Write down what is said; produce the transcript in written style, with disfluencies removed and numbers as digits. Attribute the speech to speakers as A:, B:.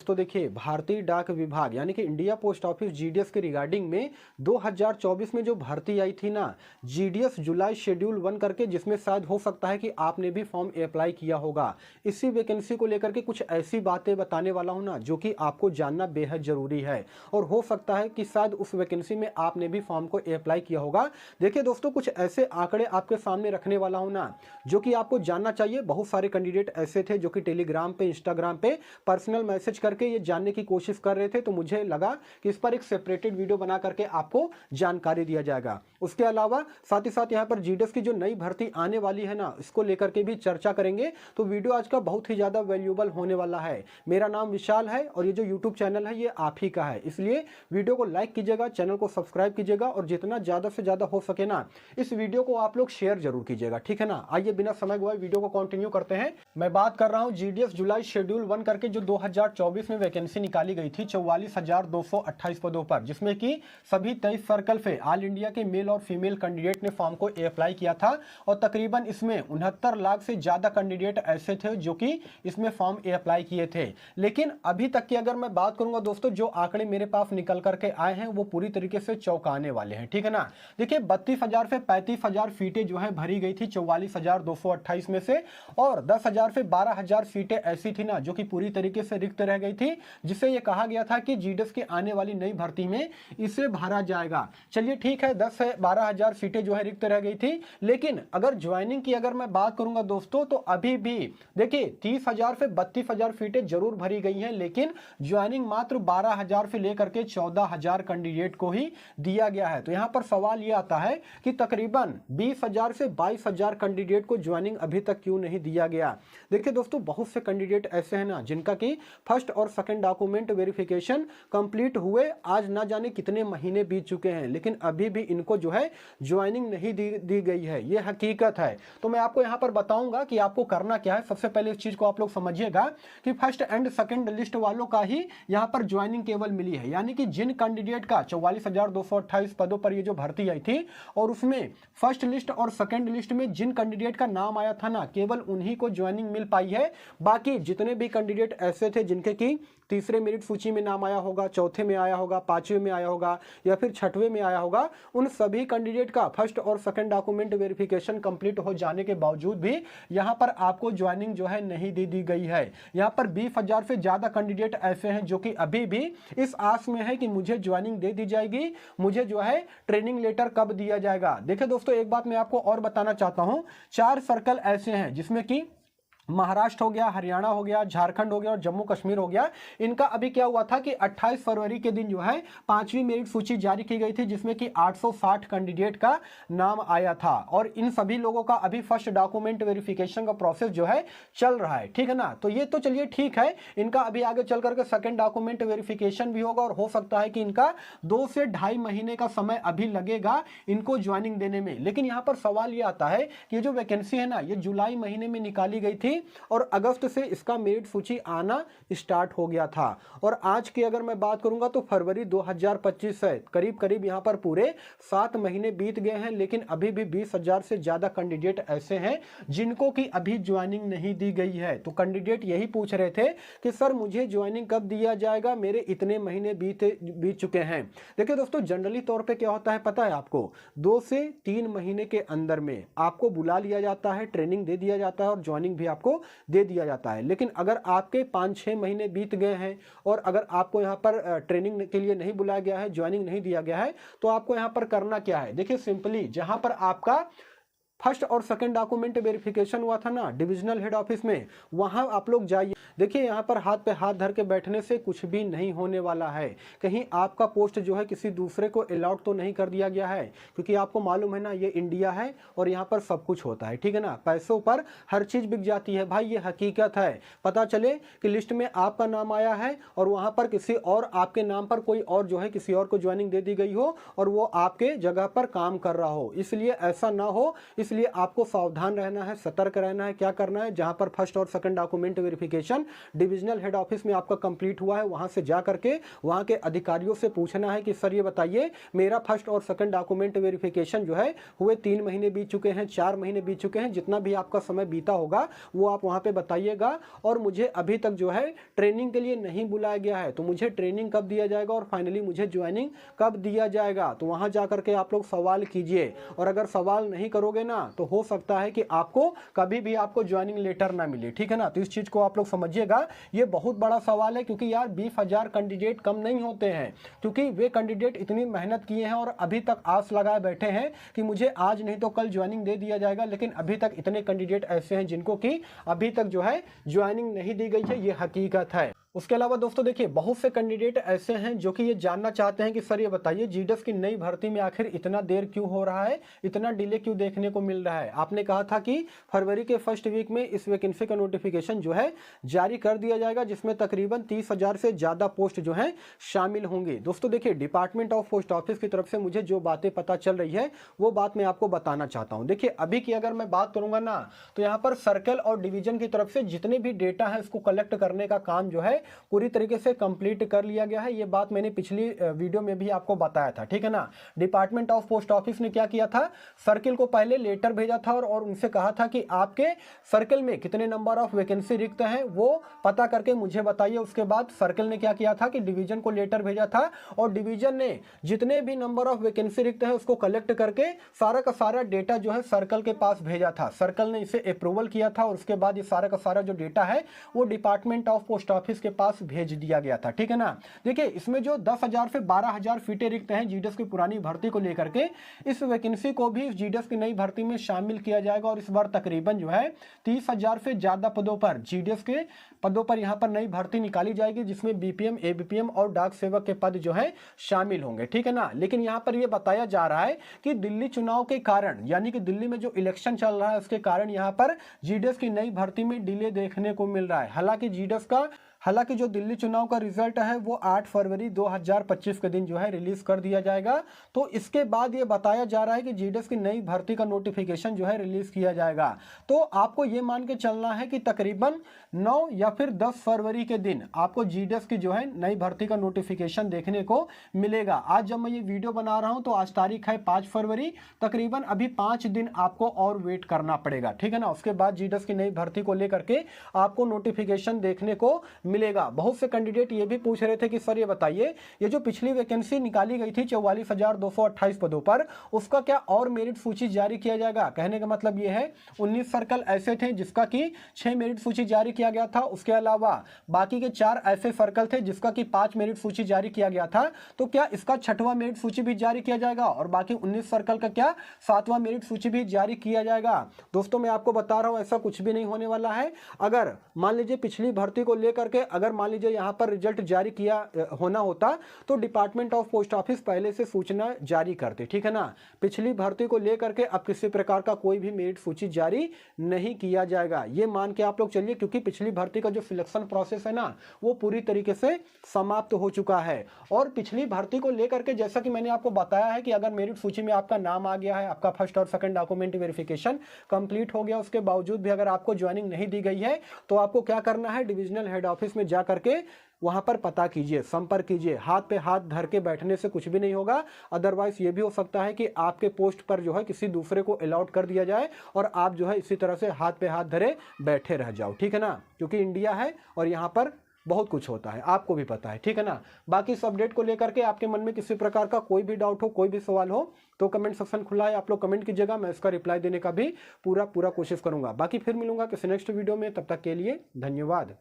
A: दोस्तों देखिए, भारतीय डाक विभाग यानी कि इंडिया पोस्ट ऑफिस जीडीएस के रिगार्डिंग में 2024 में जो भर्ती आई थी ना, जीडीएस जुलाई शेड्यूल 1 करके, जिसमें शायद हो सकता है कि आपने भी फॉर्म अप्लाई किया होगा। इसी वैकेंसी को लेकर के कुछ ऐसी बातें बताने वाला हूं ना, जो कि आपको जानना बेहद जरूरी है, और हो सकता है कि शायद उस वैकेंसी में आपने भी फॉर्म को अप्लाई किया होगा। देखिए दोस्तों, कुछ ऐसे आंकड़े आपके सामने रखने वाला हूं ना, जो कि आपको जानना चाहिए। बहुत सारे कैंडिडेट ऐसे थे जो कि टेलीग्राम पे, इंस्टाग्राम पे पर्सनल मैसेज करके ये जानने की कोशिश कर रहे थे, तो मुझे लगा कि इस पर एक सेपरेटेड वीडियो बना करके आपको जानकारी दिया जाएगा। उसके अलावा साथ ही साथ यहाँ पर जीडीएस की जो नई भर्ती आने वाली है ना, इसको लेकर के भी चर्चा करेंगे। तो वीडियो आज का बहुत ही ज्यादा वैल्यूएबल होने वाला है। मेरा नाम विशाल है और ये जो यूट्यूब चैनल है ये आप ही का है, इसलिए वीडियो को लाइक कीजिएगा, चैनल को सब्सक्राइब कीजिएगा, और जितना ज्यादा से ज्यादा हो सके ना, इस वीडियो को आप लोग शेयर जरूर कीजिएगा, ठीक है ना। आइए बिना समय गवाए वीडियो को कंटिन्यू करते हैं। मैं बात कर रहा हूं जीडीएस जुलाई शेड्यूल 1 करके, जो 2024 में वैकेंसी निकाली गई थी 44,228 पदों पर, जिसमें कि सभी 23 सर्कल पे ऑल इंडिया के मेल और फीमेल कैंडिडेट ने फॉर्म को अप्लाई किया था, और तकरीबन इसमें 69 लाख से ज्यादा कैंडिडेट ऐसे थे जो कि इसमें फॉर्म अप्लाई किए थे। लेकिन अभी तक की अगर मैं बात करूंगा दोस्तों, जो आंकड़े मेरे पास निकल करके आए हैं वो पूरी तरीके से चौंकाने वाले हैं, ठीक है ना। देखिए 32,000 से 35,000 सीटें जो है भरी गई थी 44,228 में से, और 10,000 से 12,000 सीटें ऐसी थी ना जो कि पूरी तरीके से रिक्त रह गई थी, जिसे यह कहा गया था कि जीडीएस के आने वाली नई भर्ती में इसे भरा जाएगा। चलिए ठीक है, 10 से 12,000 सीटें जो है रिक्त रह गई थी, लेकिन अगर ज्वाइनिंग की अगर मैं बात करूंगा दोस्तों, तो अभी भी देखिए 30,000 से 32,000 सीटें जरूर भरी गई हैं, लेकिन ज्वाइनिंग मात्र 12,000 से लेकर के 14,000 कैंडिडेट को ही दिया गया है। तो यहां पर सवाल यह आता है कि तकरीबन 20,000 से 22,000 कैंडिडेट को ज्वाइनिंग अभी तक क्यों नहीं दिया गया। देखिए दोस्तों, बहुत से कैंडिडेट ऐसे हैं ना जिनका कि फर्स्ट और सेकंड डॉक्यूमेंट वेरिफिकेशन कंप्लीट हुए आज ना जाने कितने महीने बीत चुके हैं, लेकिन अभी भी इनको जो है ज्वाइनिंग नहीं दी गई है। ये हकीकत है। तो मैं आपको यहां पर बताऊंगा कि आपको करना क्या है। सबसे पहले इस चीज को आप लोग समझिएगा कि फर्स्ट एंड सेकंड लिस्ट वालों का ही यहां पर ज्वाइनिंग केवल मिली है, यानी कि जिन कैंडिडेट का 44,228 पदों पर ये जो भर्ती आई थी, और उसमें फर्स्ट लिस्ट और सेकंड लिस्ट में जिन कैंडिडेट का नाम आया था ना, केवल उन्हीं को ज्वाइनिंग मिल पाई है। बाकी जितने भी कैंडिडेट ऐसे थे जिनके की तीसरे मेरिट सूची में नाम आया होगा, चौथे में आया होगा, पांचवें में आया होगा, या फिर छठवें में आया होगा, उन सभी कैंडिडेट का फर्स्ट और सेकंड डॉक्यूमेंट वेरिफिकेशन कंप्लीट हो जाने के बावजूद भी यहां पर आपको ज्वाइनिंग जो है नहीं दी गई है। यहां पर 20,000 से ज्यादा कैंडिडेट ऐसे हैं जो कि अभी भी इस आस में है कि मुझे ज्वाइनिंग दे दी जाएगी, मुझे जो है ट्रेनिंग लेटर कब दिया जाएगा। देखिए दोस्तों, एक बात मैं आपको और बताना चाहता हूं, 4 सर्कल ऐसे हैं जिसमें कि महाराष्ट्र हो गया, हरियाणा हो गया, झारखंड हो गया और जम्मू कश्मीर हो गया। इनका अभी क्या हुआ था कि 28 फरवरी के दिन जो है 5वीं मेरिट सूची जारी की गई थी, जिसमें कि 860 कैंडिडेट का नाम आया था, और इन सभी लोगों का अभी फर्स्ट डॉक्यूमेंट वेरिफिकेशन का प्रोसेस जो है चल रहा है, ठीक है ना। तो ये तो चलिए ठीक है, इनका अभी आगे चल करके सेकंड डॉक्यूमेंट वेरिफिकेशन भी होगा, और हो सकता है कि इनका 2 से 2.5 महीने का समय अभी लगेगा इनको ज्वाइनिंग देने में। लेकिन यहां पर सवाल यह आता है कि ये जो वैकेंसी है ना, ये जुलाई महीने में निकाली गई थी, और अगस्त से इसका मेरिट सूची आना स्टार्ट हो गया था, और आज की अगर मैं बात करूंगा तो फरवरी 2025 है, करीब करीब यहां पर पूरे 7 महीने बीत गए हैं, लेकिन अभी भी 20,000 से ज्यादा कैंडिडेट ऐसे हैं जिनको कि अभी ज्वाइनिंग नहीं दी गई है। तो कैंडिडेट यही पूछ रहे थे कि सर मुझे ज्वाइनिंग कब दिया जाएगा, मेरे इतने महीने बीत चुके हैं। देखिए दोस्तों, जनरली तौर पे क्या होता है पता है आपको, 2 से 3 महीने के अंदर में आपको बुला लिया जाता है, ट्रेनिंग दे दिया जाता है, और ज्वाइनिंग भी आपको दे दिया जाता है। लेकिन अगर आपके 5-6 महीने बीत गए हैं और अगर आपको यहां पर ट्रेनिंग के लिए नहीं बुलाया गया है, ज्वाइनिंग नहीं दिया गया है, तो आपको यहां पर करना क्या है। देखिए सिंपली, जहां पर आपका फर्स्ट और सेकंड डॉक्यूमेंट वेरिफिकेशन हुआ था ना डिविजनल हेड ऑफिस में, वहां आप लोग जाइए। देखिए यहां पर हाथ पे हाथ धर के बैठने से कुछ भी नहीं होने वाला है। कहीं आपका पोस्ट जो है किसी दूसरे को अलॉट तो नहीं कर दिया गया है, क्योंकि आपको मालूम है ना ये इंडिया है और यहाँ पर सब कुछ होता है, ठीक है ना। पैसों पर हर चीज बिक जाती है भाई, ये हकीकत है। पता चले कि लिस्ट में आपका नाम आया है और वहां पर किसी और आपके नाम पर कोई और जो है किसी और को ज्वाइनिंग दे दी गई हो और वो आपके जगह पर काम कर रहा हो, इसलिए ऐसा ना हो, इसलिए आपको सावधान रहना है, सतर्क रहना है। क्या करना है, जहां पर फर्स्ट और second document verification divisional head office में आपका कंप्लीट हुआ है, वहां से जा करके वहां के अधिकारियों से पूछना है कि सर ये बताइए मेरा फर्स्ट और सेकंड डॉक्यूमेंट वेरिफिकेशन जो है हुए 3 महीने बीत चुके हैं, 4 महीने बीत चुके हैं, जितना भी आपका समय बीता होगा वो आप वहां पे बताइएगा। और मुझे अभी तक जो है ट्रेनिंग के लिए नहीं बुलाया गया है, तो मुझे ट्रेनिंग कब दिया जाएगा और फाइनली मुझे ज्वाइनिंग कब दिया जाएगा। तो वहां जाकर के आप लोग सवाल कीजिए, और अगर सवाल नहीं करोगे ना तो हो सकता है कि आपको कभी भी आपको ज्वाइनिंग लेटर ना मिले, ठीक है ना। तो इस चीज को आप लोग समझिएगा, ये बहुत बड़ा सवाल है, क्योंकि यार 20,000 कैंडिडेट कम नहीं होते हैं, क्योंकि वे कैंडिडेट इतनी मेहनत किए हैं और अभी तक आस लगाए बैठे हैं कि मुझे आज नहीं तो कल ज्वाइनिंग दे दिया जाएगा, लेकिन अभी तक इतने कैंडिडेट ऐसे हैं जिनको कि अभी तक जो है ज्वाइनिंग नहीं दी गई है, ये हकीकत है। उसके अलावा दोस्तों देखिए, बहुत से कैंडिडेट ऐसे हैं जो कि ये जानना चाहते हैं कि सर ये बताइए जीडीएस की नई भर्ती में आखिर इतना देर क्यों हो रहा है, इतना डिले क्यों देखने को मिल रहा है। आपने कहा था कि फरवरी के फर्स्ट वीक में इस वैकेंसी का नोटिफिकेशन जो है जारी कर दिया जाएगा, जिसमें तकरीबन 30,000 से ज़्यादा पोस्ट जो है शामिल होंगे। दोस्तों देखिए, डिपार्टमेंट ऑफ पोस्ट ऑफिस की तरफ से मुझे जो बातें पता चल रही है वो बात मैं आपको बताना चाहता हूँ। देखिए, अभी की अगर मैं बात करूंगा ना, तो यहाँ पर सर्कल और डिवीजन की तरफ से जितने भी डेटा है उसको कलेक्ट करने का काम जो है पूरी तरीके से कंप्लीट कर लिया गया है। ये बात मैंने पिछली वीडियो में भी आपको बताया था, ठीक है ना। डिपार्टमेंट ऑफ पोस्ट ऑफिस ने क्या किया था, सर्किल को पहले लेटर भेजा था और उनसे कहा था कि आपके सर्किल में कितने नंबर ऑफ वैकेंसी रिक्त हैं वो पता करके मुझे बताइए। उसके बाद सर्किल ने क्या किया था कि डिवीजन को लेटर भेजा था, और डिवीजन ने जितने भी नंबर ऑफ वैकेंसी रिक्त है उसको कलेक्ट करके सारा का सारा डेटा जो है सर्कल के पास भेजा था। सर्कल ने इसे अप्रूवल किया था और उसके बाद ये सारा का सारा जो डेटा है वो डिपार्टमेंट ऑफ पोस्ट ऑफिस के पास भेज दिया गया था, ठीक है ना। देखिए, इसमें जो 10,000 से 12,000 सीटें रिक्त हैं जीडीएस की पुरानी भर्ती को लेकर के, इस वैकेंसी को भी जीडीएस की नई भर्ती में शामिल किया जाएगा। और इस बार तकरीबन जो है 30,000 से ज्यादा पदों पर जीडीएस के पदों पर यहाँ पर नई भर्ती निकाली जाएगी, जिसमें बीपीएम, एबीपीएम और डाक सेवक के पद जो है शामिल होंगे, ठीक है ना। लेकिन यहाँ पर यह बताया जा रहा है कि दिल्ली चुनाव के कारण, यानी कि दिल्ली में जो इलेक्शन चल रहा है उसके कारण यहाँ पर जीडीएस की नई भर्ती में डिले देखने को मिल रहा है। हालांकि जो दिल्ली चुनाव का रिजल्ट है वो 8 फरवरी 2025 के दिन जो है रिलीज कर दिया जाएगा। तो इसके बाद ये बताया जा रहा है कि जीडीएस की नई भर्ती का नोटिफिकेशन जो है रिलीज किया जाएगा। तो आपको ये मान के चलना है कि तकरीबन 9 या फिर 10 फरवरी के दिन आपको जीडीएस की जो है नई भर्ती का नोटिफिकेशन देखने को मिलेगा। आज जब मैं ये वीडियो बना रहा हूँ तो आज तारीख है 5 फरवरी, तकरीबन अभी 5 दिन आपको और वेट करना पड़ेगा, ठीक है ना। उसके बाद जीडीएस की नई भर्ती को लेकर के आपको नोटिफिकेशन देखने को मिलेगा। बहुत से कैंडिडेट ये भी पूछ रहे थे कि सर ये बताइए, ये जो पिछली वैकेंसी निकाली गई थी 44,228 पदों पर, उसका क्या और मेरिट सूची जारी किया जाएगा। कहने का मतलब ये है 19 सर्कल ऐसे थे जिसका कि 6 मेरिट सूची जारी किया गया था, उसके अलावा बाकी के 4 ऐसे सर्कल थे जिसका कि 5 मेरिट सूची जारी किया गया था। तो क्या इसका 6वां मेरिट सूची भी जारी किया जाएगा और बाकी 19 सर्कल का क्या 7वां मेरिट सूची भी जारी किया जाएगा। दोस्तों मैं आपको बता रहा हूं ऐसा कुछ भी नहीं होने वाला है। अगर मान लीजिए पिछली भर्ती को लेकर के अगर मान लीजिए यहाँ पर रिजल्ट जारी किया होना होता तो डिपार्टमेंट ऑफ पोस्ट ऑफिस पहले से सूचना जारी करते, ठीक है ना। पिछली भर्ती को लेकर के अब किसी प्रकार का कोई भी मेरिट सूची जारी नहीं किया जाएगा, ये मान के आप लोग चलिए, क्योंकि पिछली भर्ती का जो सिलेक्शन प्रोसेस है ना वो पूरी तरीके से समाप्त हो चुका है। और पिछली भर्ती को लेकर के जैसा कि मैंने आपको बताया है कि अगर मेरिट सूची में आपका नाम आ गया है, आपका फर्स्ट और सेकंड डॉक्यूमेंट वेरिफिकेशन कंप्लीट हो गया, उसके बावजूद भी अगर आपको ज्वाइनिंग नहीं दी गई है तो आपको क्या करना है, डिविजनल हेड ऑफिस में जा करके वहां पर पता कीजिए, संपर्क कीजिए। हाथ पे हाथ धर के बैठने से कुछ भी नहीं होगा। अदरवाइज ये भी हो सकता है कि आपके पोस्ट पर जो है किसी दूसरे को अलॉट कर दिया जाए और आप जो है इसी तरह से हाथ पे हाथ धरे बैठे रह जाओ, ठीक है ना। क्योंकि इंडिया है और यहाँ पर बहुत कुछ होता है, आपको भी पता है, ठीक है ना। बाकी इस अपडेट को लेकर के आपके मन में किसी प्रकार का कोई भी डाउट हो, कोई भी सवाल हो तो कमेंट सेक्शन खुला है, आप लोग कमेंट कीजिएगा, मैं इसका रिप्लाई देने का भी पूरा कोशिश करूंगा। बाकी फिर मिलूंगा किसी नेक्स्ट वीडियो में, तब तक के लिए धन्यवाद।